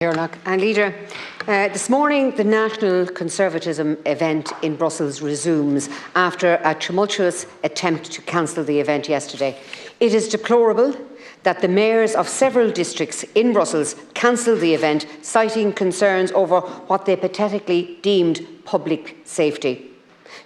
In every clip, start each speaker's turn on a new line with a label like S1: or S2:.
S1: And Leader, this morning the National Conservatism event in Brussels resumes after a tumultuous attempt to cancel the event yesterday. It is deplorable that the mayors of several districts in Brussels cancelled the event, citing concerns over what they pathetically deemed public safety.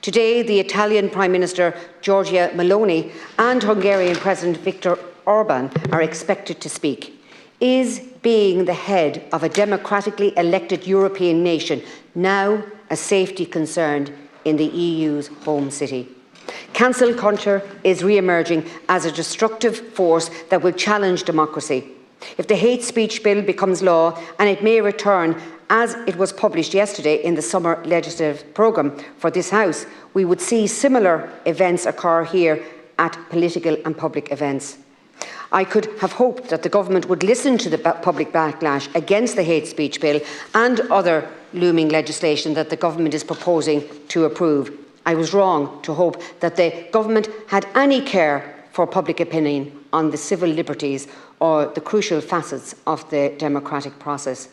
S1: Today, the Italian Prime Minister Giorgia Meloni and Hungarian President Viktor Orban are expected to speak. Is being the head of a democratically elected European nation now a safety concern in the EU's home city? Cancel culture is re-emerging as a destructive force that will challenge democracy. If the hate speech bill becomes law, and it may return as it was published yesterday in the summer legislative programme for this House, we would see similar events occur here at political and public events. I could have hoped that the government would listen to the public backlash against the hate speech bill and other looming legislation that the government is proposing to approve. I was wrong to hope that the government had any care for public opinion on the civil liberties or the crucial facets of the democratic process.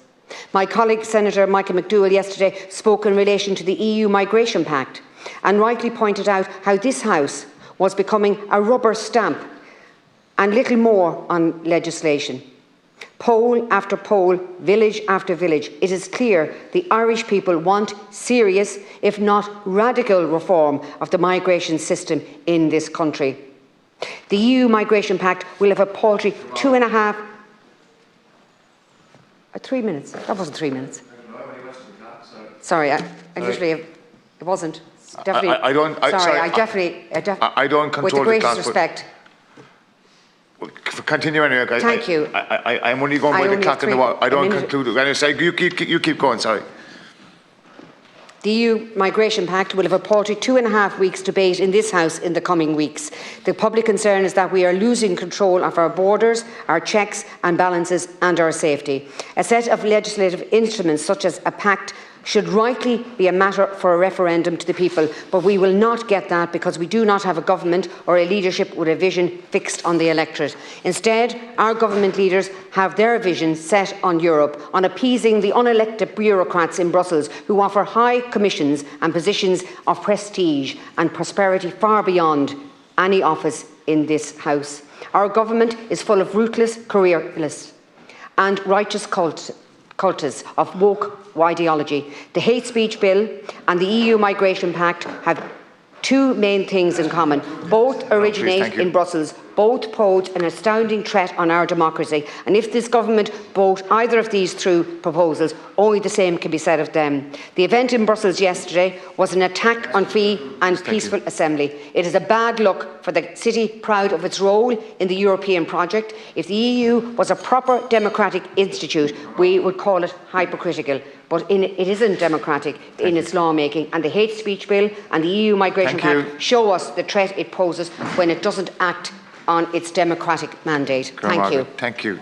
S1: My colleague Senator Michael McDowell yesterday spoke in relation to the EU Migration Pact and rightly pointed out how this House was becoming a rubber stamp and little more on legislation. Poll after poll, village after village, it is clear the Irish people want serious, if not radical, reform of the migration system in this country. The EU Migration Pact will have a paltry 3 minutes. That wasn't 3 minutes. Sorry, I literally, it wasn't. Definitely. I don't
S2: control
S1: with the greatest respect.
S2: Continue anyway.
S1: Thank you.
S2: I'm only going by the clock in the wall. I don't conclude it. Anyway, you keep going, sorry.
S1: The EU Migration Pact will have a paltry 2.5 weeks debate in this House in the coming weeks. The public concern is that we are losing control of our borders, our checks and balances and our safety. A set of legislative instruments such as a pact should rightly be a matter for a referendum to the people, but we will not get that because we do not have a government or a leadership with a vision fixed on the electorate. Instead, our government leaders have their vision set on Europe, on appeasing the unelected bureaucrats in Brussels who offer high commissions and positions of prestige and prosperity far beyond any office in this House. Our government is full of ruthless careerists and righteous cultists of woke ideology. The hate speech bill and the EU Migration Pact have two main things in common. Both originate in Brussels. Both pose an astounding threat on our democracy. And if this government vote either of these through proposals, only the same can be said of them. The event in Brussels yesterday was an attack on free and peaceful assembly. It is a bad look for the city proud of its role in the European project. If the EU was a proper democratic institute, we would call it hypocritical. But it isn't democratic in its lawmaking, and the hate speech bill and the EU Migration Pact show us the threat it poses when it doesn't act on its democratic mandate. Thank you.
S2: Thank you.